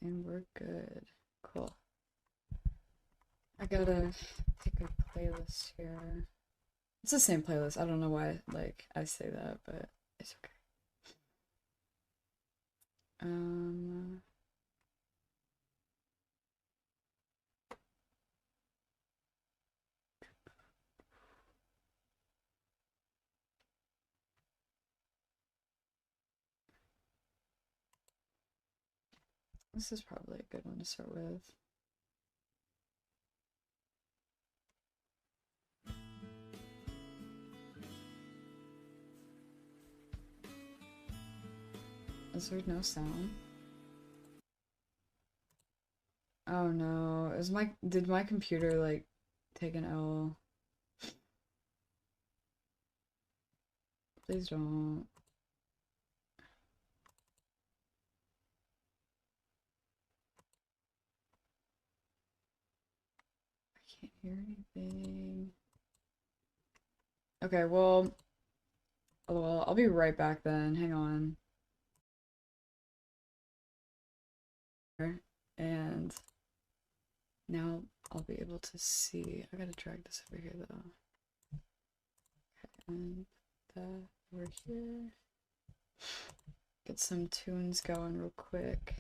And we're good. Cool. I gotta pick a playlist here. It's the same playlist. I don't know why, like, I say that, but it's okay. This is probably a good one to start with. Is there no sound? Oh no, did my computer like take an L? Please don't. I can't hear anything. Okay, well, I'll be right back then. Hang on. And now I'll be able to see. I gotta drag this over here though. Okay, and that over here. Get some tunes going real quick.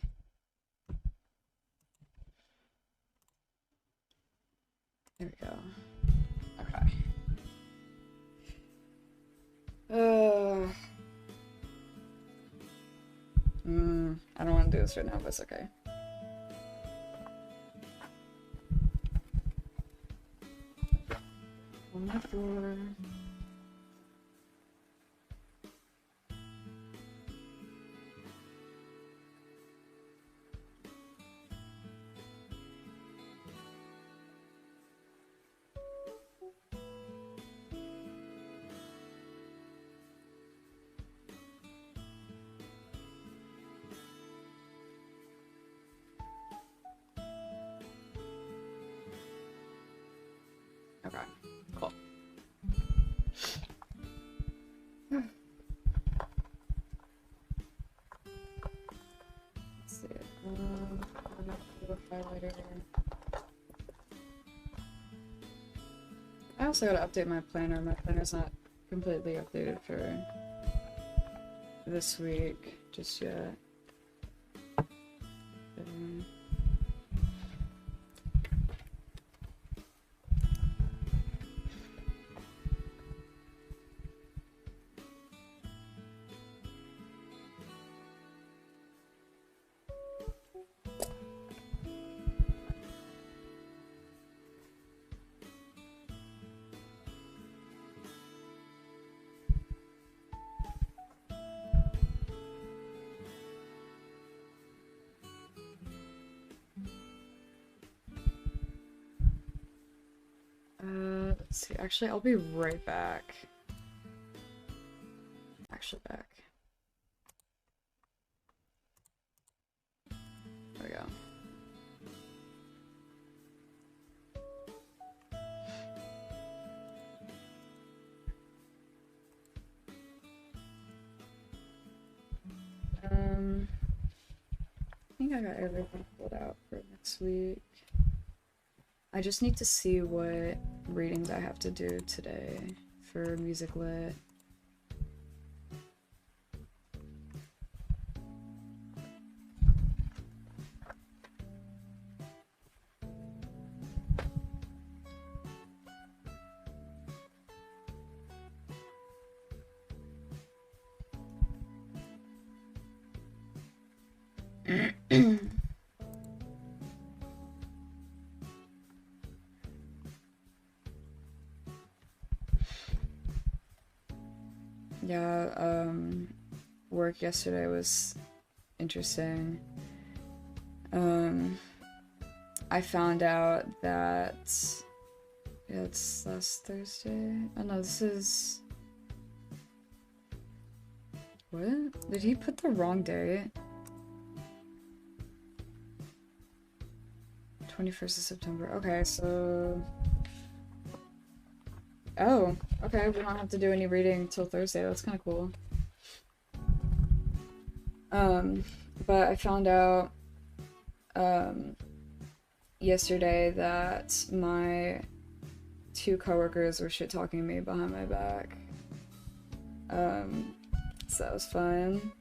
There we go. Okay. I don't want to do this right now, but it's okay. On the floor. Okay, cool. Let's see. Highlighter. I also gotta update my planner. My planner's not completely updated for this week just yet. Let's see, actually, I'll be right back. Actually back. There we go. I think I got everything pulled out for next week. I just need to see what readings I have to do today for music lit. Yeah, work yesterday was interesting. I found out that it's last Thursday. Oh no, this is... What? Did he put the wrong date? 21st of September. Okay, so... Oh, okay, we don't have to do any reading till Thursday. That's kind of cool. But I found out yesterday that my 2 coworkers were shit talking me behind my back. So that was fun.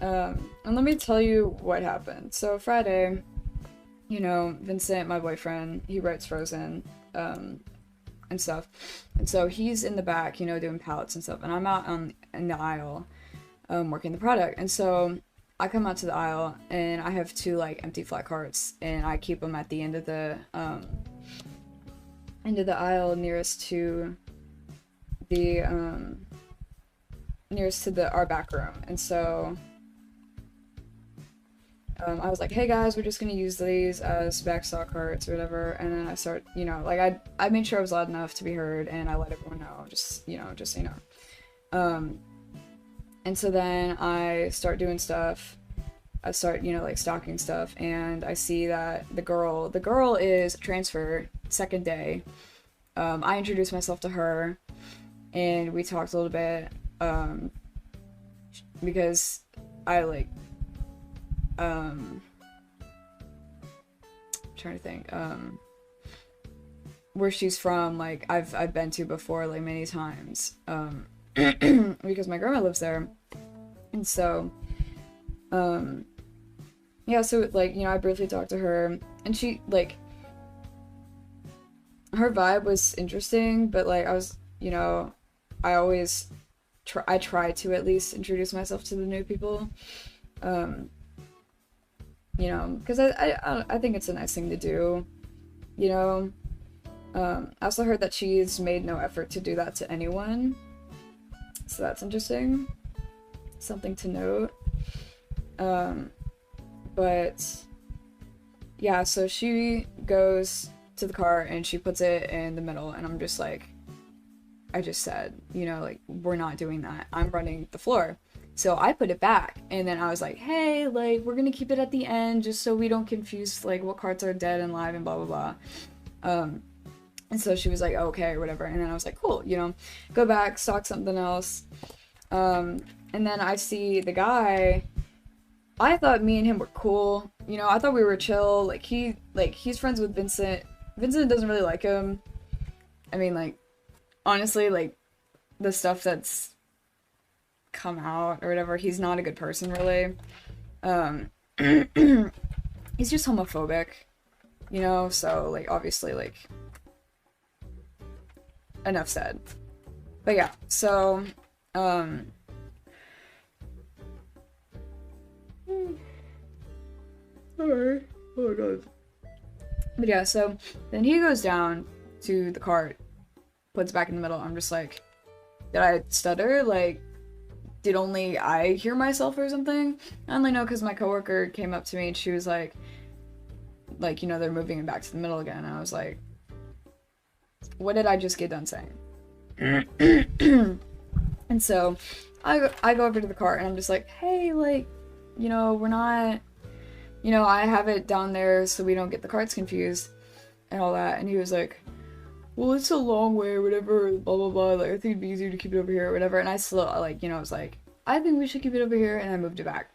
And let me tell you what happened. So Friday, you know, Vincent, my boyfriend, he writes Frozen, and stuff. And so he's in the back, you know, doing pallets and stuff. And I'm out in the aisle, working the product. And so I come out to the aisle and I have 2 like empty flat carts, and I keep them at the end of the aisle nearest to our back room. And so I was like, hey guys, we're just gonna use these as backstock carts or whatever. And then I start, you know, like I made sure I was loud enough to be heard, and I let everyone know, just so you know. And so then I start doing stuff. I start, you know, like stocking stuff, and I see that the girl is transfer, second day. I introduced myself to her, and we talked a little bit, because I like, trying to think, where she's from, like, I've been to before, like, many times, because my grandma lives there, and so, yeah, so, like, you know, I briefly talked to her, and she, like, her vibe was interesting, but, like, I was, you know, I always, I try to at least introduce myself to the new people, you know, because I think it's a nice thing to do, you know. I also heard that she's made no effort to do that to anyone, so that's interesting, something to note. But yeah, so she goes to the car and she puts it in the middle, and I'm just like, I just said, you know, like, we're not doing that, I'm running the floor. So I put it back, and then I was like, hey, like, we're gonna keep it at the end just so we don't confuse, like, what carts are dead and live and blah blah blah. And so she was like, oh, okay, or whatever, and then I was like, cool, you know, go back, stock something else. And then I see the guy. I thought me and him were cool, you know, I thought we were chill, like, he's friends with Vincent. Vincent doesn't really like him. I mean, like, honestly, like, the stuff that's come out or whatever, he's not a good person, really. He's just homophobic, you know, so, like, obviously, like, enough said. But yeah, so, sorry, oh my god. But yeah, so then he goes down to the cart, puts it back in the middle. I'm just like, did I stutter? Like, did only I hear myself or something? I only know because my coworker came up to me and she was like, you know, they're moving it back to the middle again. And I was like, what did I just get done saying? And so I go over to the cart and I'm just like, hey, like, you know, we're not, you know, I have it down there so we don't get the carts confused and all that. And he was like, well, it's a long way or whatever, blah blah blah, like, I think it'd be easier to keep it over here or whatever. And I still, like, you know, I was like, I think we should keep it over here, and I moved it back.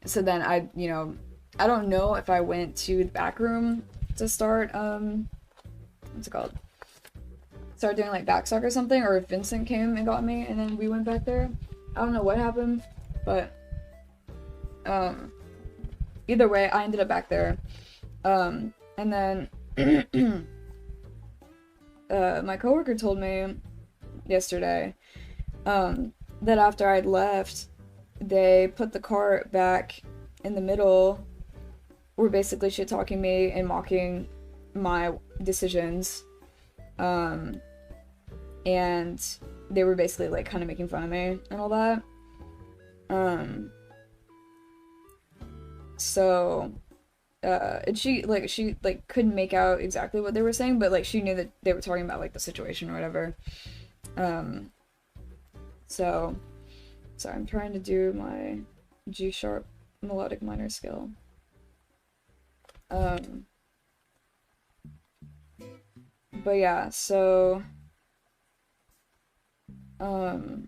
So then I, you know, I don't know if I went to the back room to start, what's it called? Start doing, like, backstock or something, or if Vincent came and got me and then we went back there. I don't know what happened, but, either way, I ended up back there. And then, my coworker told me yesterday, that after I'd left, they put the cart back in the middle, were basically shit-talking me and mocking my decisions, and they were basically, like, kind of making fun of me and all that. So, and she couldn't make out exactly what they were saying, but, like, she knew that they were talking about, like, the situation or whatever. So, sorry, I'm trying to do my G sharp melodic minor scale. But yeah, so, you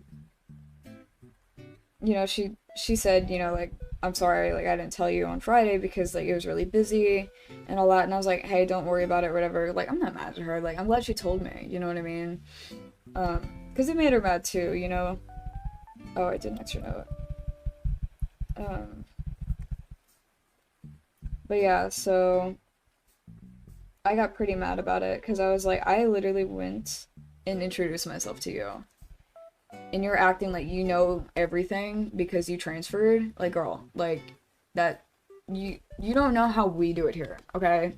know, she said, you know, like, I'm sorry, like, I didn't tell you on Friday because, like, it was really busy and all that. And I was like, hey, don't worry about it, whatever. Like, I'm not mad at her. Like, I'm glad she told me, you know what I mean? Because it made her mad too, you know? Oh, I did an extra note. Um, but yeah, so I got pretty mad about it because I was like, I literally went and introduced myself to you. And you're acting like you know everything because you transferred. Like, girl, like, that, you don't know how we do it here, okay?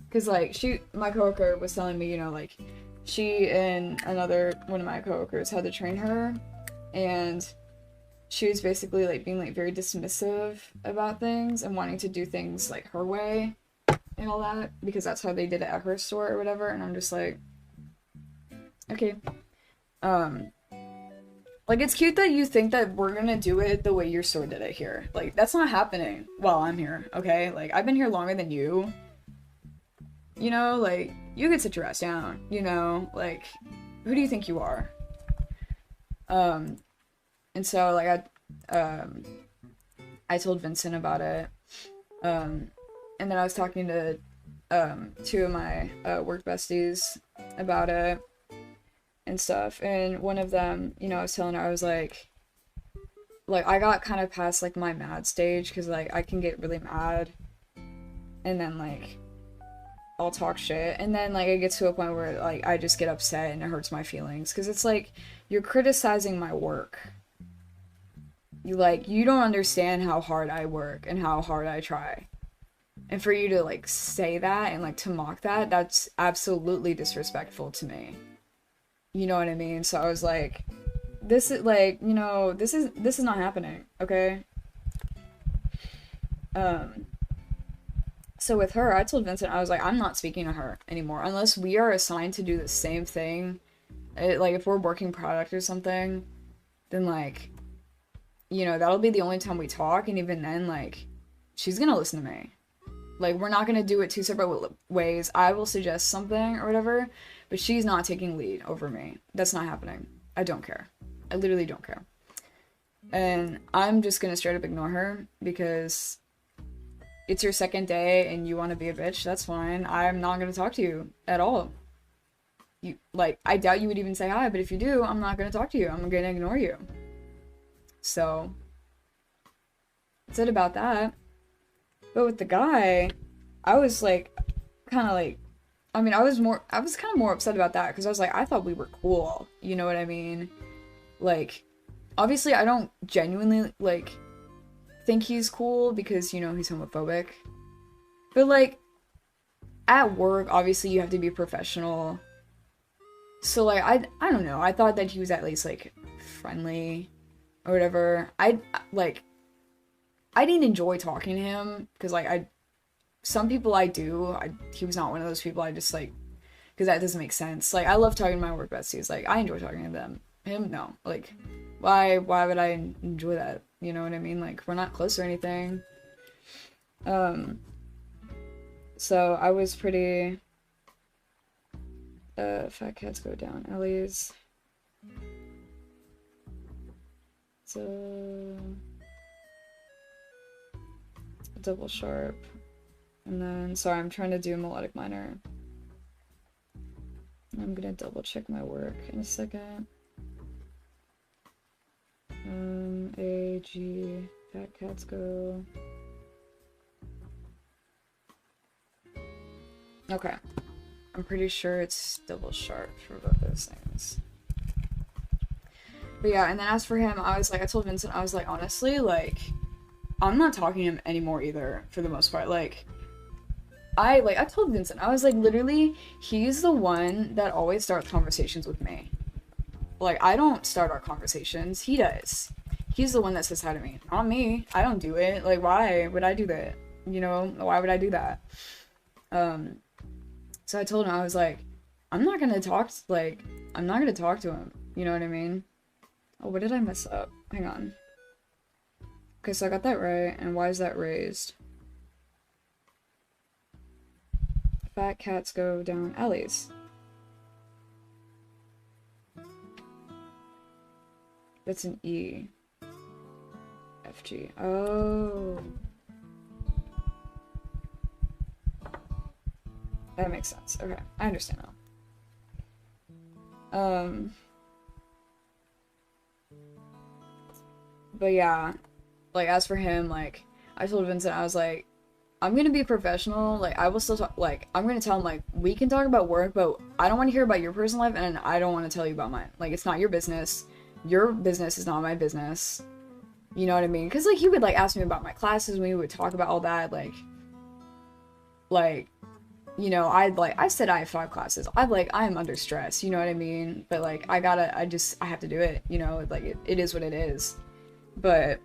Because, like, my coworker was telling me, you know, like, she and another one of my coworkers had to train her, and she was basically, like, being, like, very dismissive about things and wanting to do things, like, her way and all that, because that's how they did it at her store or whatever, and I'm just like, okay. Um, like, it's cute that you think that we're gonna do it the way your store did it here. Like, that's not happening while I'm here, okay? Like, I've been here longer than you. You know, like, you could sit your ass down, you know? Like, who do you think you are? Um, and so, like, I told Vincent about it. Um, and then I was talking to, two of my, work besties about it and stuff. And one of them, you know, I was telling her, I was like, I got kind of past, like, my mad stage, because, like, I can get really mad. And then, like, I'll talk shit, and then, like, it gets to a point where, like, I just get upset and it hurts my feelings because it's like you're criticizing my work. You don't understand how hard I work and how hard I try, and for you to, like, say that and, like, to mock that, that's absolutely disrespectful to me. You know what I mean? So I was like, this is, like, you know, this is not happening, okay? um so with her, I told Vincent, I was like, I'm not speaking to her anymore unless we are assigned to do the same thing. Like, if we're working product or something, then, like, you know, that'll be the only time we talk, and even then, like, she's gonna listen to me. Like, we're not gonna do it two separate ways. I will suggest something or whatever, but she's not taking lead over me. That's not happening. I don't care. I literally don't care. And I'm just gonna straight up ignore her because it's your second day and you want to be a bitch. That's fine. I'm not gonna talk to you at all. You, like, I doubt you would even say hi, but if you do, I'm not gonna talk to you. I'm gonna ignore you. So that's it about that. But with the guy, I was like, kind of like, I mean, I was kind of more upset about that because I was like, I thought we were cool. You know what I mean? Like, obviously, I don't genuinely, like, think he's cool because, you know, he's homophobic. But, like, at work, obviously, you have to be professional. So, like, I don't know. I thought that he was at least, like, friendly or whatever. Like, I didn't enjoy talking to him because, like, some people I do. He was not one of those people I just, like, because that doesn't make sense. Like, I love talking to my work besties. Like, I enjoy talking to them. Him, no. Like, why would I enjoy that? You know what I mean? Like, we're not close or anything. So I was pretty, fat cats go down alleys. So double sharp. And then, sorry, I'm trying to do melodic minor. I'm gonna double check my work in a second. A, G, fat cats go. Okay. I'm pretty sure it's double sharp for both those things. But yeah, and then as for him, I was like, I told Vincent, I was like, honestly, like, I'm not talking to him anymore either, for the most part. Like, I told Vincent, I was like, literally, he's the one that always starts conversations with me. Like, I don't start our conversations, he does. He's the one that says hi to me, not me. I don't do it. Like, why would I do that? You know, why would I do that? So I told him, I was like, I'm not gonna talk to him. You know what I mean? Oh, what did I mess up? Hang on. Okay, so I got that right, and why is that raised? Fat cats go down alleys. That's an E. FG. Oh. That makes sense. Okay, I understand now. But yeah, like, as for him, like, I told Vincent, I was like, I'm gonna be professional, like, I will still talk, like, I'm gonna tell him, like, we can talk about work, but I don't want to hear about your personal life, and I don't want to tell you about mine. Like, it's not your business. Your business is not my business. You know what I mean? Because, like, he would, like, ask me about my classes, and we would talk about all that, like, you know, I said I have 5 classes. I'm under stress, you know what I mean? But, like, I have to do it, you know? Like, it is what it is. But,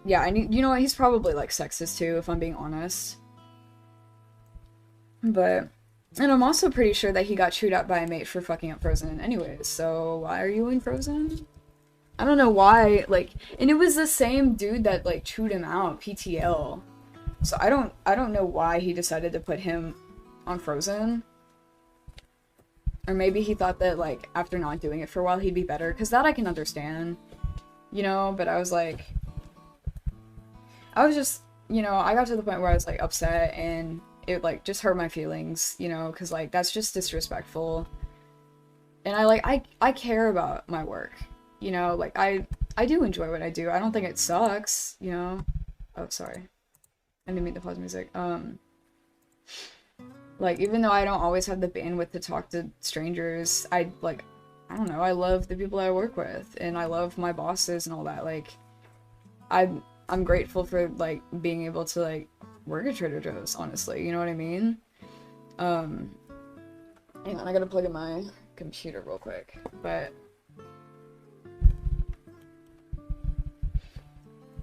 yeah, and you know what? He's probably, like, sexist, too, if I'm being honest. But, and I'm also pretty sure that he got chewed out by a mate for fucking up Frozen anyways, so why are you in Frozen? I don't know why, like, and it was the same dude that, like, chewed him out, PTL. So I don't know why he decided to put him on Frozen. Or maybe he thought that, like, after not doing it for a while, he'd be better. Because that I can understand. You know, but I was like... I was just, you know, I got to the point where I was, like, upset. And it, like, just hurt my feelings, you know. Because, like, that's just disrespectful. And I care about my work. You know, like, I do enjoy what I do. I don't think it sucks, you know. Oh, sorry. I didn't mean to pause music. Like, even though I don't always have the bandwidth to talk to strangers, I don't know, I love the people I work with, and I love my bosses and all that. Like, I'm grateful for, like, being able to, like, work at Trader Joe's, honestly, you know what I mean? Hang on, I gotta plug in my computer real quick, but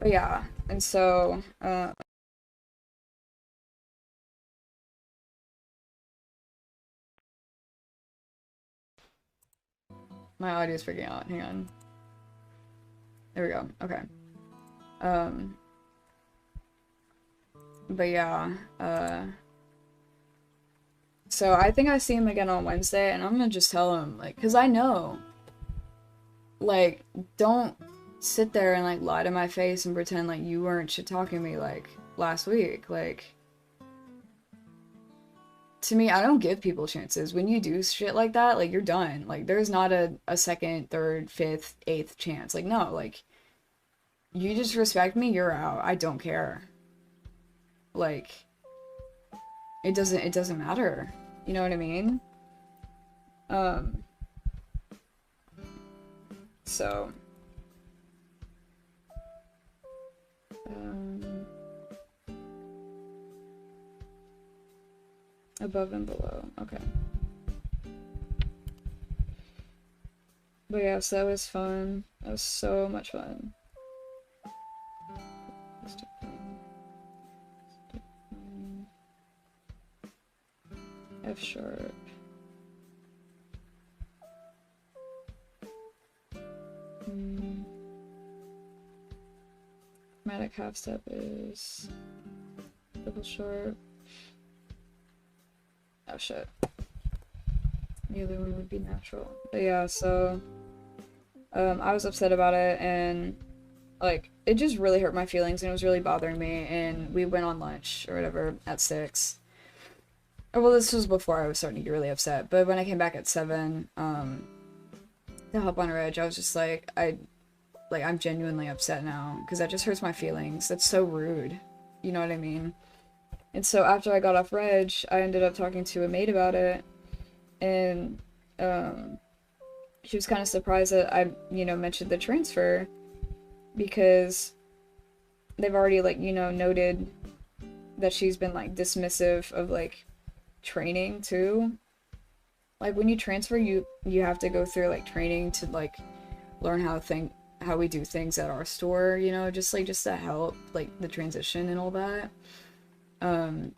yeah, and so, my audio is freaking out. Hang on. There we go. Okay. But yeah, so I think I see him again on Wednesday, and I'm gonna just tell him, like, because I know, like, don't sit there and, like, lie to my face and pretend like you weren't shit-talking me, like, last week. Like, to me, I don't give people chances. When you do shit like that, like, you're done. Like, there's not a second, third, fifth, eighth chance. Like, no, like, you disrespect me, you're out. I don't care. Like, it doesn't matter. You know what I mean? So, above and below. Okay. But yeah, so that was fun. That was so much fun. F sharp. Chromatic half step is double sharp. Oh shit. The other one would be natural. But yeah, so I was upset about it, and like it just really hurt my feelings, and it was really bothering me, and we went on lunch or whatever at 6. Oh, well, this was before I was starting to get really upset, but when I came back at 7 to hop on Reg, I was just like, I'm genuinely upset now, because that just hurts my feelings. That's so rude. You know what I mean? And so after I got off Reg, I ended up talking to a mate about it, and she was kind of surprised that I, you know, mentioned the transfer, because they've already, like, you know, noted that she's been, like, dismissive of, like, training, too. Like, when you transfer, you have to go through, like, training to, like, learn how we do things at our store, you know, just to help, like, the transition and all that. And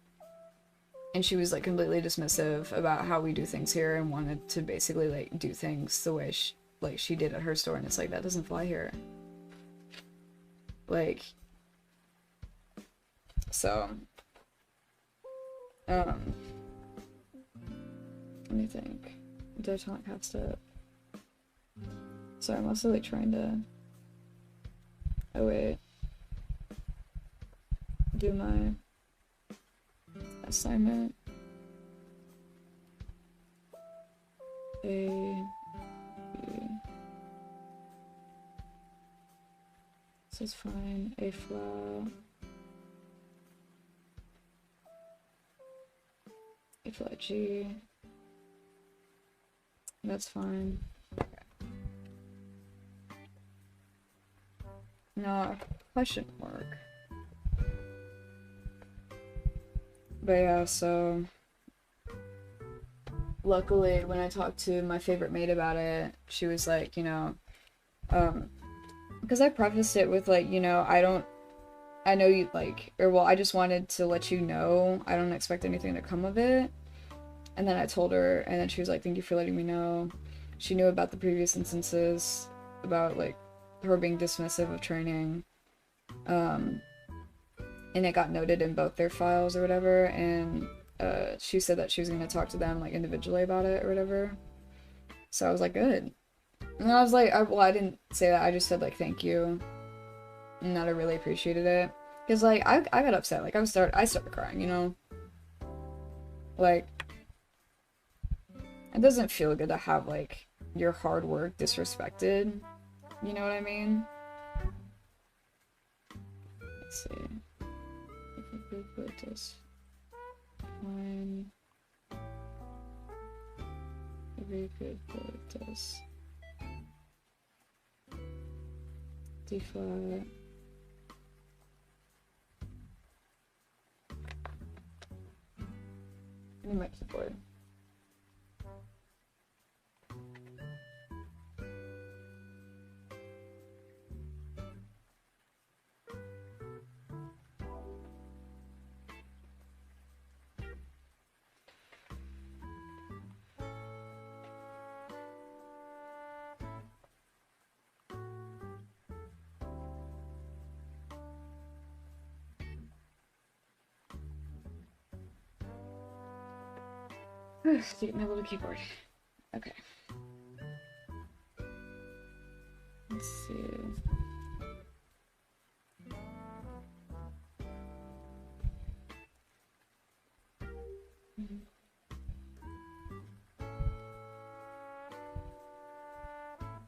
she was, like, completely dismissive about how we do things here, and wanted to basically, like, do things the way she did at her store, and it's like, that doesn't fly here. Like, so, let me think. Diatonic half step. Sorry, I'm also, like, trying to Oh wait. Do my assignment. A, B. This is fine. A flat. A flat G. That's fine. Okay. No, question mark. But yeah, so luckily when I talked to my favorite mate about it, she was like, you know, because I prefaced it with like, you know, I know you like, or well, I just wanted to let you know I don't expect anything to come of it. And then I told her, and then she was like, thank you for letting me know. She knew about the previous instances, about like her being dismissive of training. And it got noted in both their files or whatever, and she said that she was going to talk to them like individually about it or whatever. So I was like, good. And then I was like, well, I didn't say that, I just said like thank you, and that I really appreciated it. Because like I got upset, like I started crying, you know? Like, it doesn't feel good to have like your hard work disrespected, you know what I mean? Let's see if I could put this fine. If we could put this D flat. And my keyboard. Get my little keyboard. Okay. Let's see.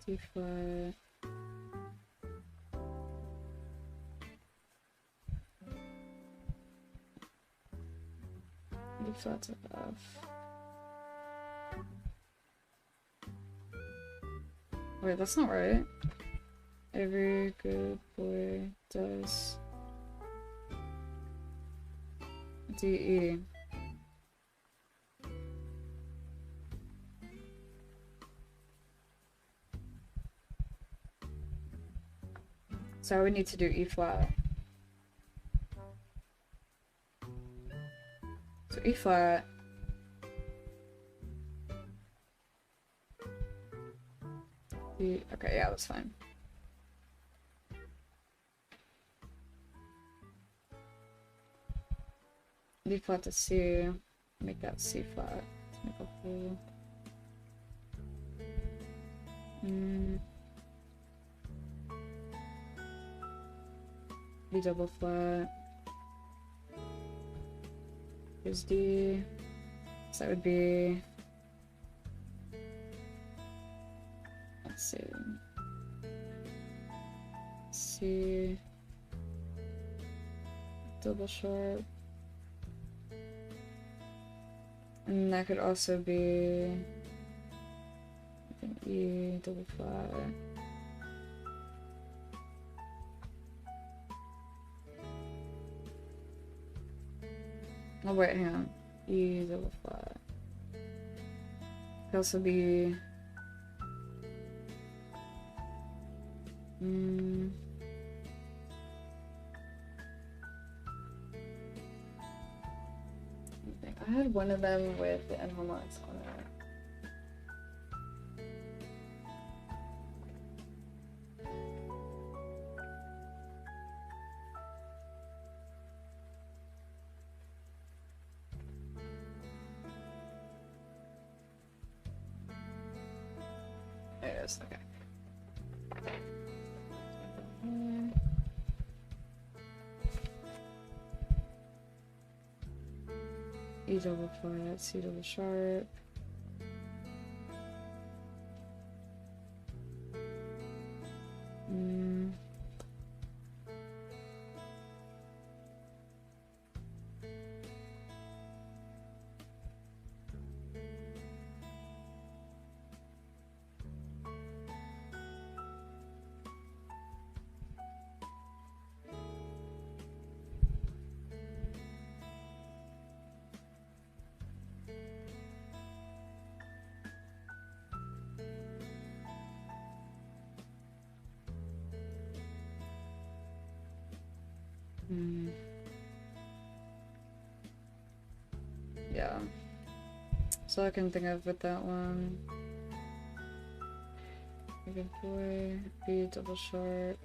D flat. D flat's up F. Wait, that's not right. Every good boy does DE. So I would need to do E flat. So E flat. E, okay, yeah, that's fine. D flat to C. Make that C flat. Let's make a whole. B double flat. Here's D. So that would be. Let's see. C. Double sharp. And that could also be. I think E double flat. Oh wait, hang on. E double flat. Could also be. I had one of them with the end harmonics on it. There it is, okay. E double flat, C double sharp. Yeah. So I can think of with that one. Good boy. B double sharp.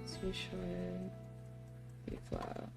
C sharp, B flat.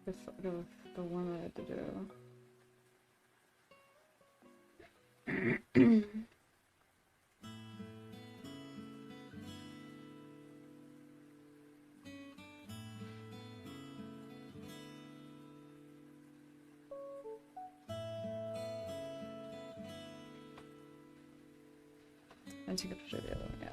a photo of the one I had to do. And take a picture of the other one, yeah.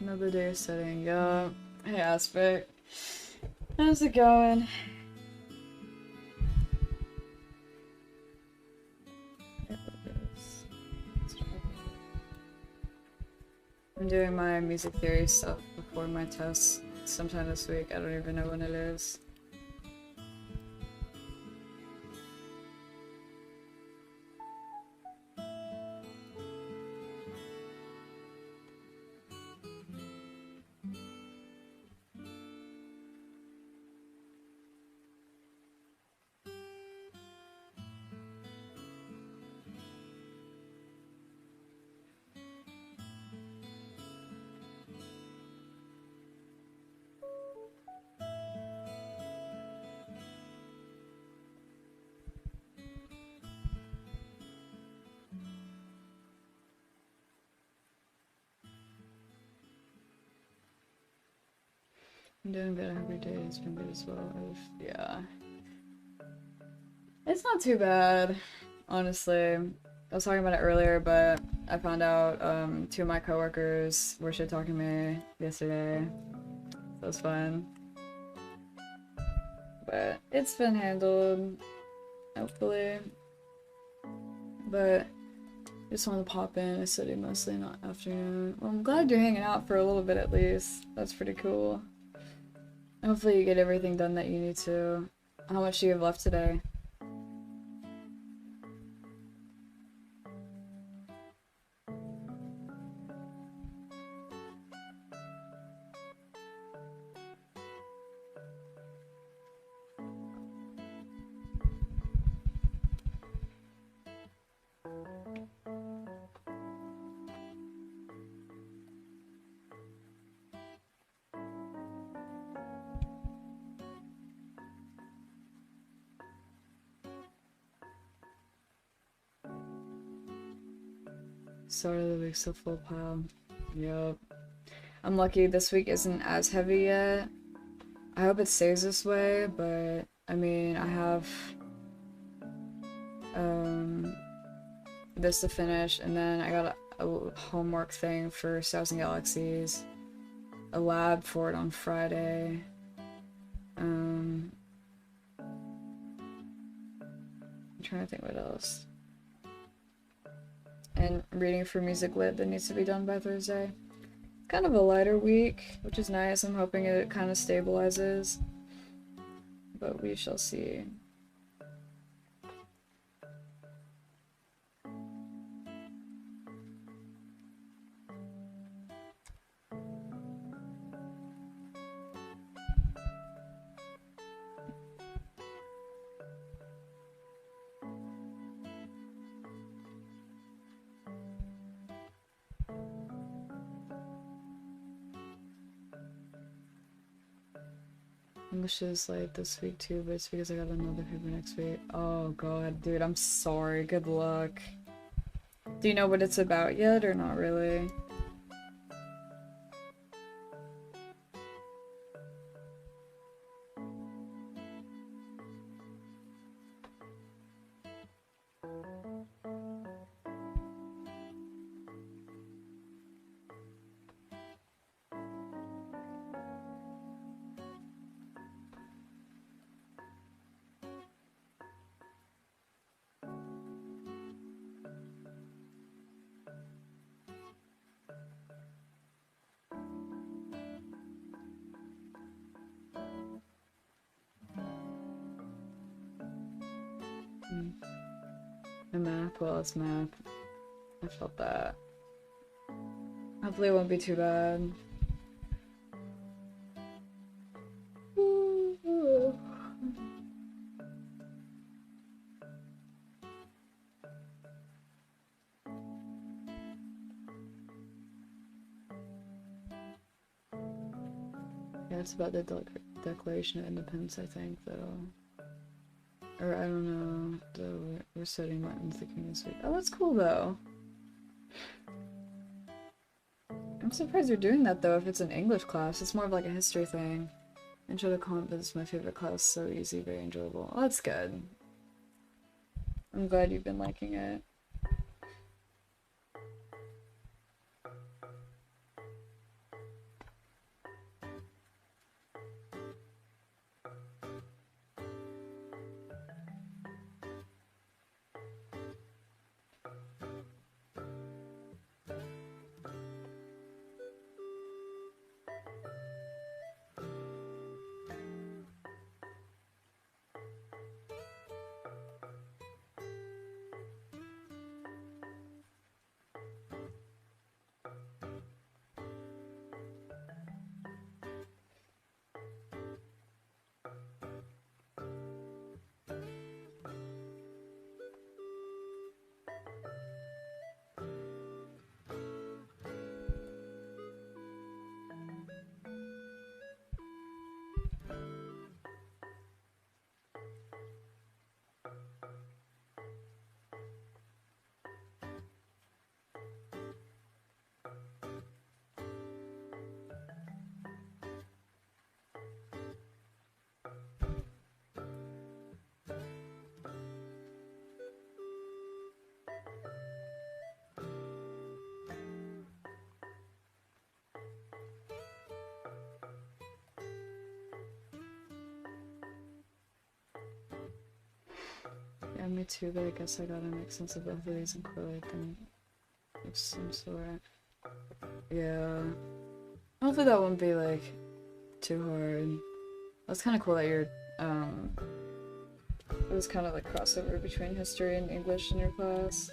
Another day of studying, yeah. Hey, Aspect. How's it going? I'm doing my music theory stuff before my test sometime this week. I don't even know when it is. I'm doing better every day. It's been good as well. Yeah. It's not too bad, honestly. I was talking about it earlier, but I found out two of my coworkers were shit talking me yesterday. So it was fun. But it's been handled, hopefully. But just want to pop in. I study mostly in the afternoon. Well, I'm glad you're hanging out for a little bit at least. That's pretty cool. Hopefully you get everything done that you need to. How much do you have left today? Start of the week's a full pile. Yup. I'm lucky this week isn't as heavy yet. I hope it stays this way, but I mean, I have this to finish, and then I got a homework thing for Stars and Galaxies, a lab for it on Friday. I'm trying to think what else. And reading for music lit that needs to be done by Thursday. Kind of a lighter week, which is nice. I'm hoping it kind of stabilizes, but we shall see. English is light this week too, but it's because I got another paper next week. Oh god, dude, I'm sorry. Good luck. Do you know what it's about yet, or not really? My math, well, it's math. I felt that. Hopefully it won't be too bad. Yeah, it's about the Declaration of Independence, I think, though. Or, I don't know. We're studying Martin Luther King this week. Oh, that's cool, though. I'm surprised you're doing that, though, if it's an English class. It's more of like a history thing. Intro to comm, but it's my favorite class. So easy, very enjoyable. Oh, that's good. I'm glad you've been liking it. Yeah, me too, but I guess I gotta make sense of both of these and correlate them of some sort. Yeah. Hopefully that won't be, like, too hard. That's kind of cool that you're, it was kind of like crossover between history and English in your class.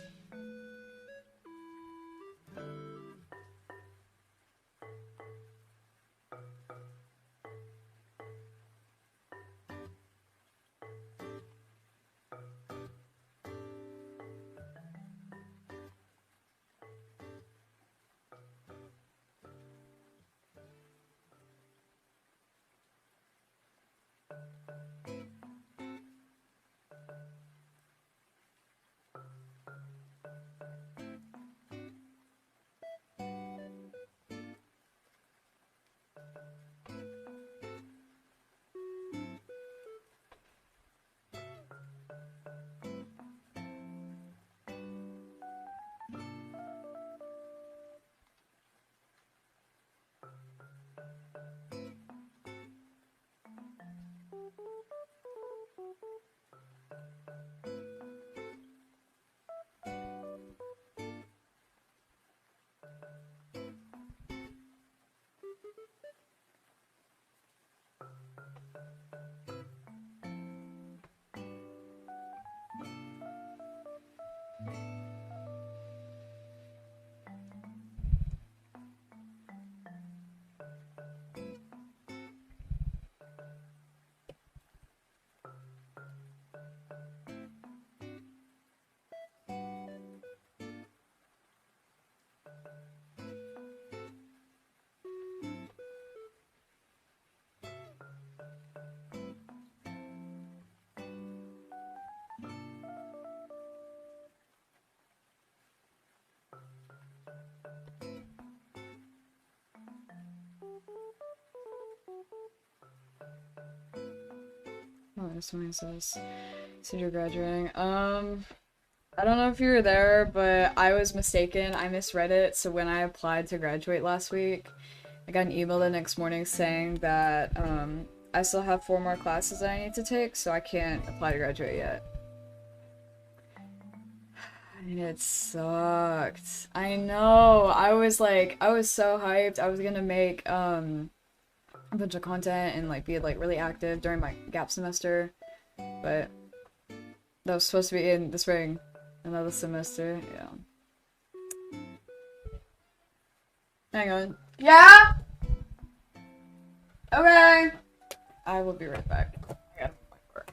Oh, this one says, said you're graduating. I don't know if you were there, but I was mistaken. I misread it. So when I applied to graduate last week, I got an email the next morning saying that I still have 4 more classes that I need to take, so I can't apply to graduate yet. And it sucked. I know. I was so hyped. I was gonna make a bunch of content and like be like really active during my gap semester, but that was supposed to be in the spring. Another semester, yeah. Hang on. Yeah? Okay. I will be right back. I gotta move my work.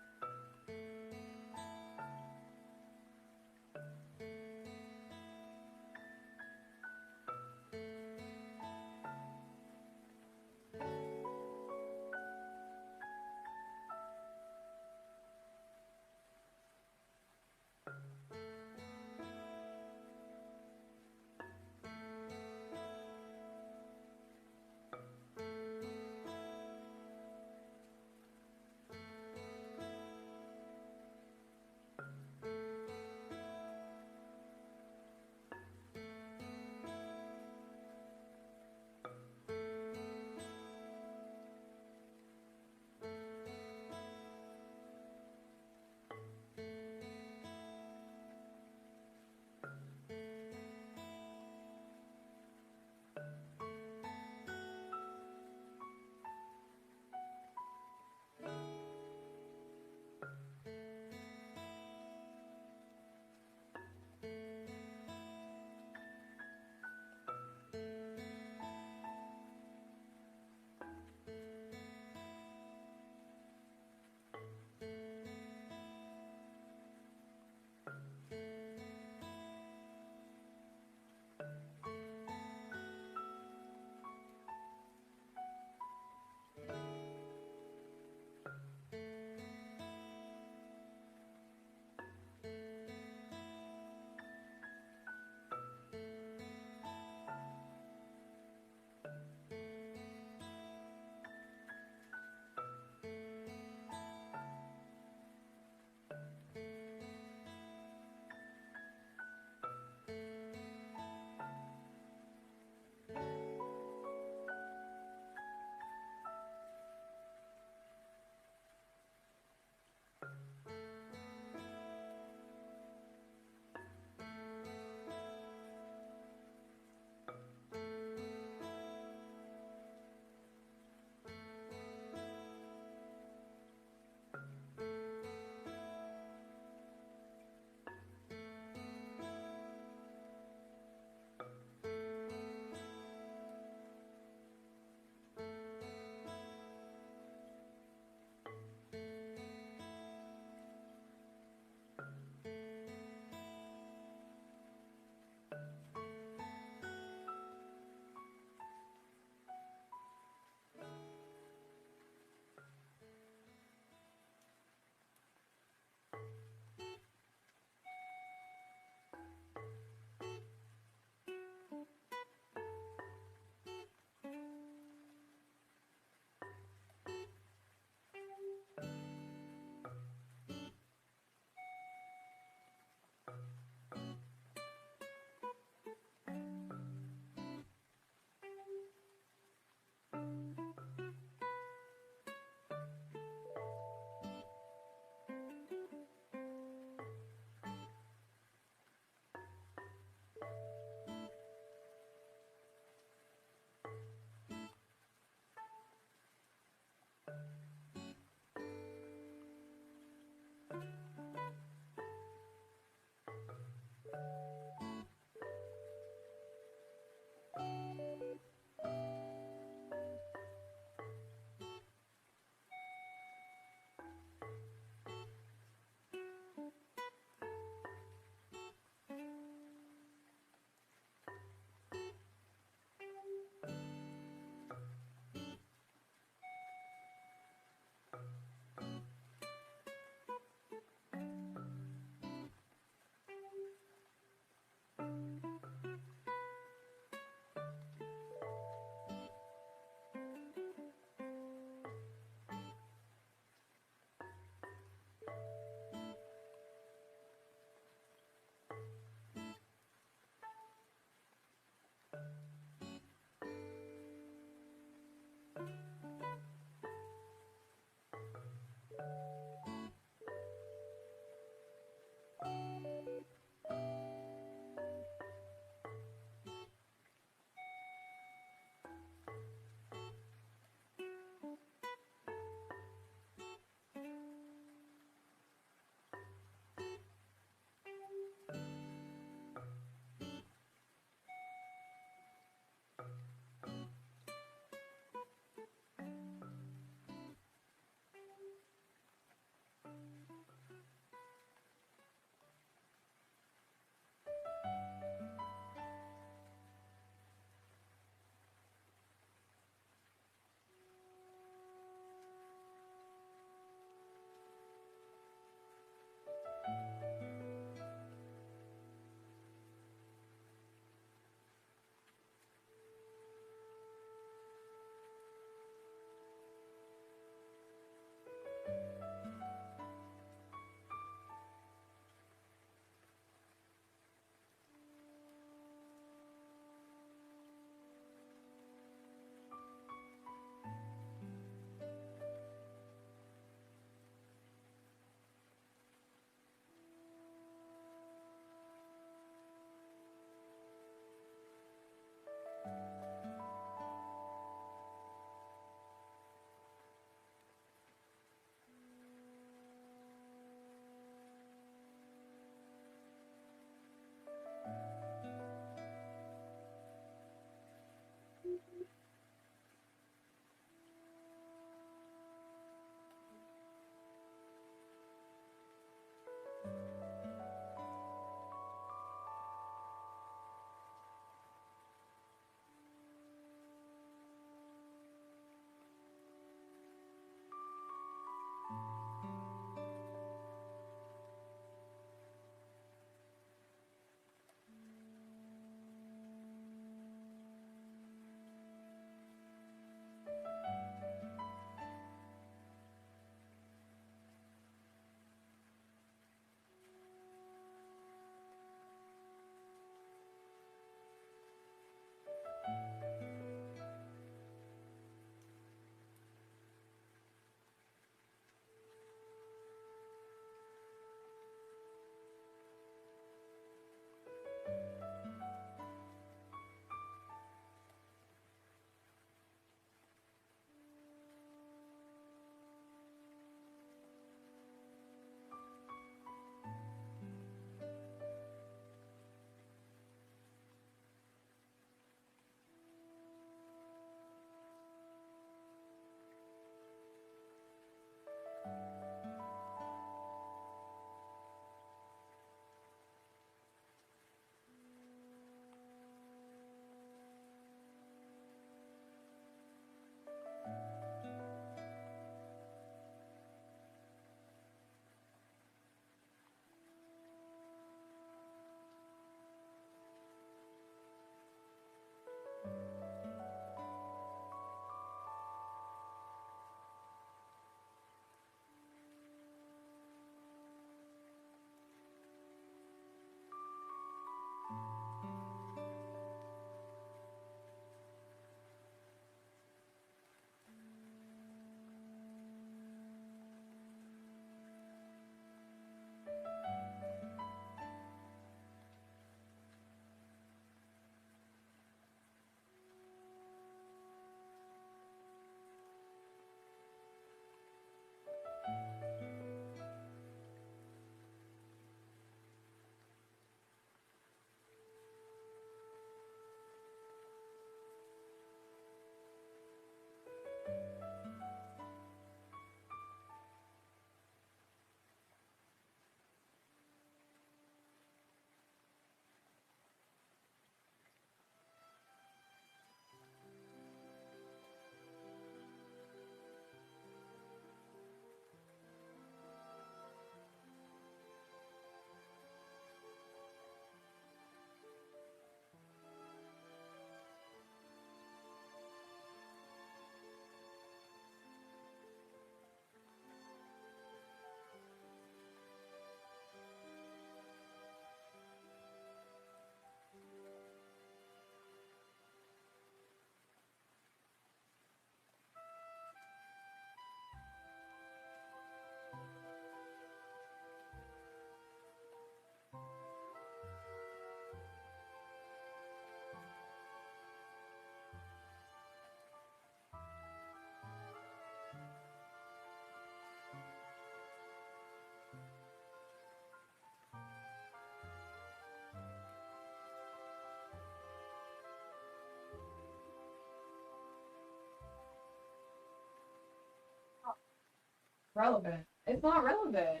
Relevant. It's not relevant.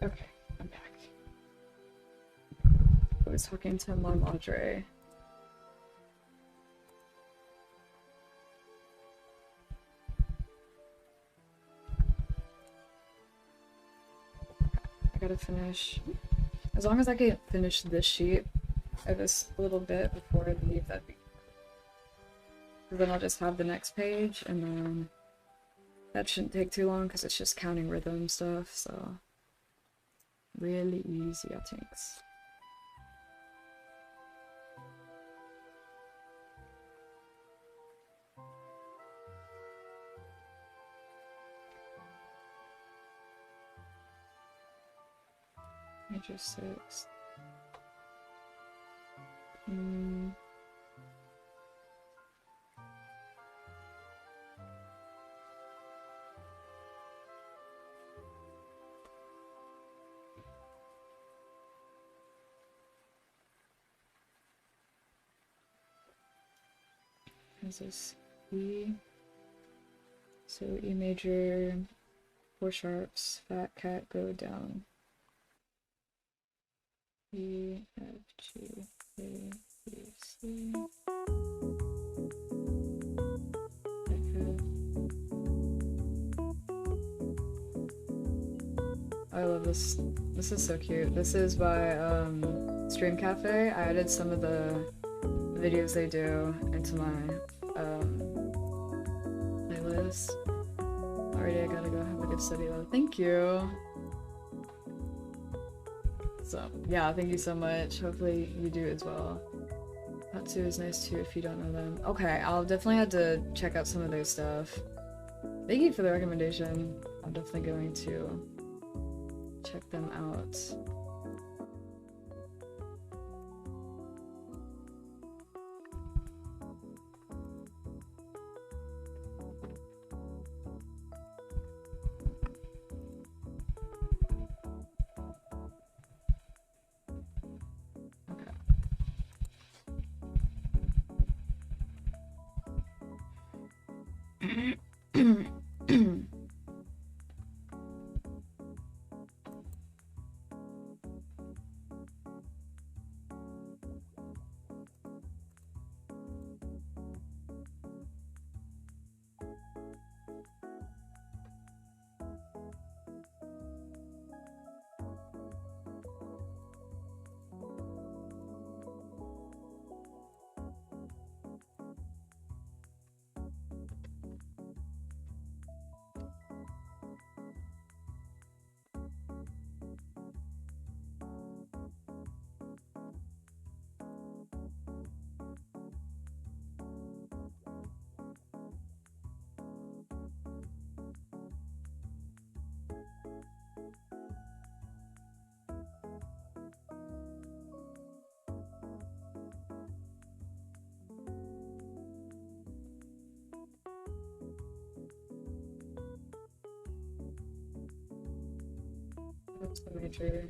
Okay, I'm back. I was talking to my madre. I gotta finish. As long as I can finish this sheet of this little bit before I leave, that'd be. Then I'll just have the next page, and then that shouldn't take too long because it's just counting rhythm stuff, so really easy, I think. Major 6. Is this E? So E major, 4 sharps, fat cat, go down. E, F, G, A, B, C. I love this. This is so cute. This is by Stream Cafe. I added some of the videos they do into my playlist. Alrighty, I gotta go have a good study though. Thank you. So yeah, thank you so much. Hopefully you do as well. Patsu is nice too if you don't know them. Okay, I'll definitely have to check out some of their stuff. Thank you for the recommendation. I'm definitely going to check them out. That's the major.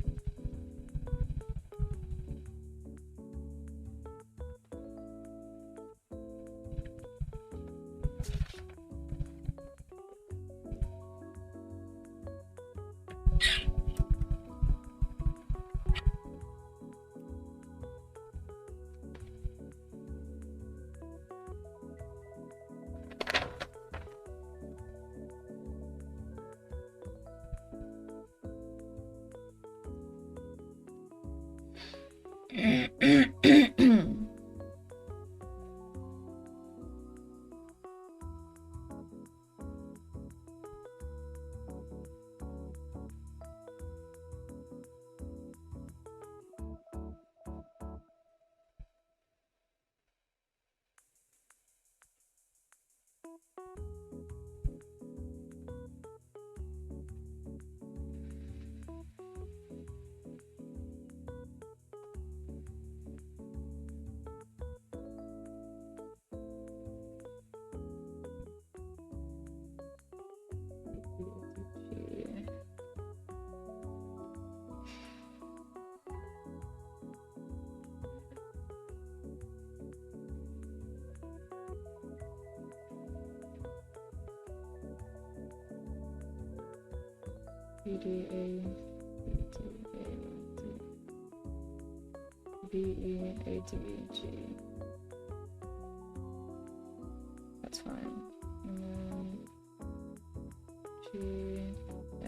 BDA, BEADG. That's fine. And then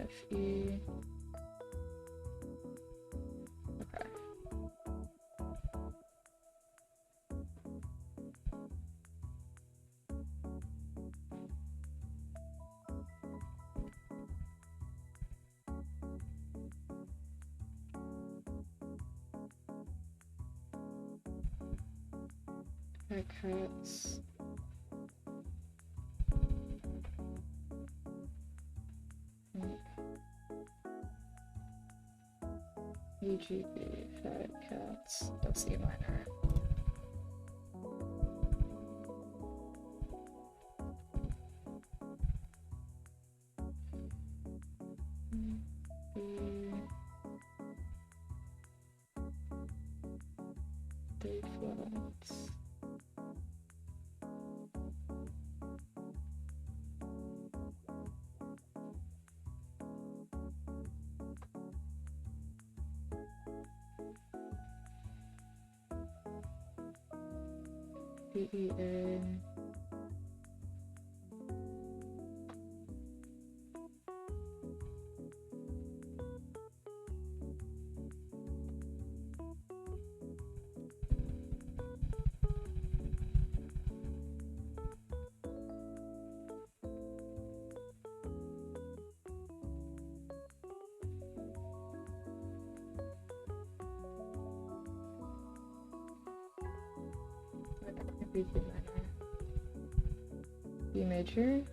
GFE. Okay. Haircuts. EGB, fat cats. That's E minor. D flats. BEA. B minor. B major?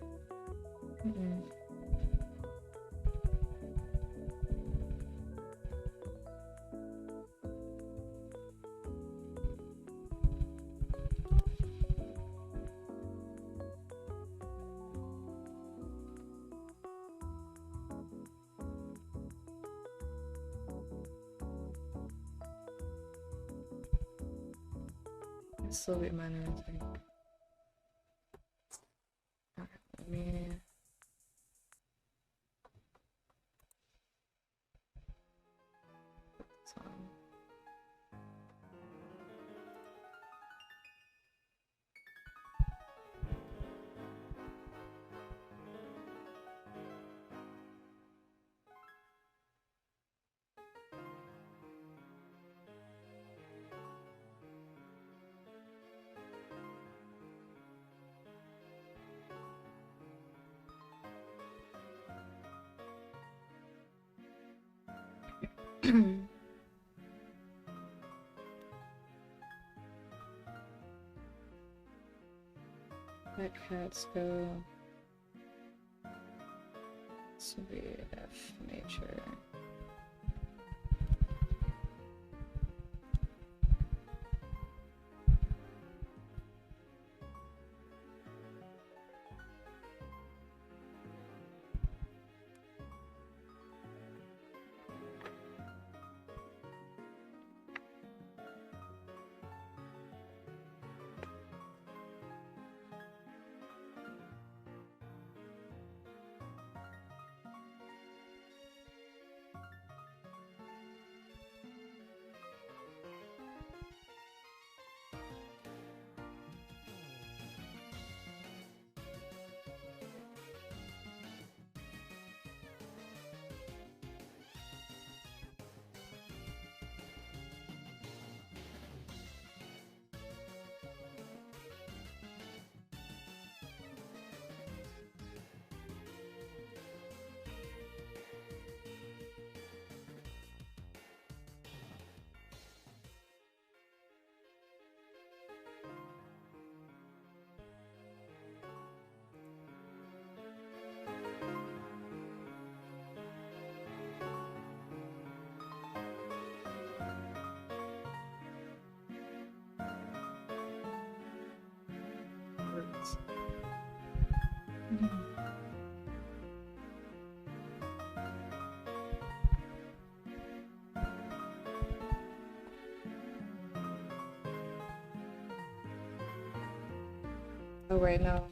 Still B minor, I think. Okay, let me. Put this on. Let cats go. This would be F major. Oh wait, no.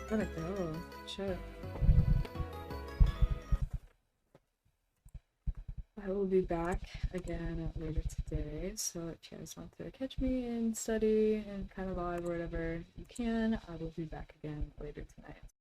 Gotta go. Shit. I will be back again later today, so if you guys want to catch me and study and kind of vibe or whatever, you can. I will be back again later tonight.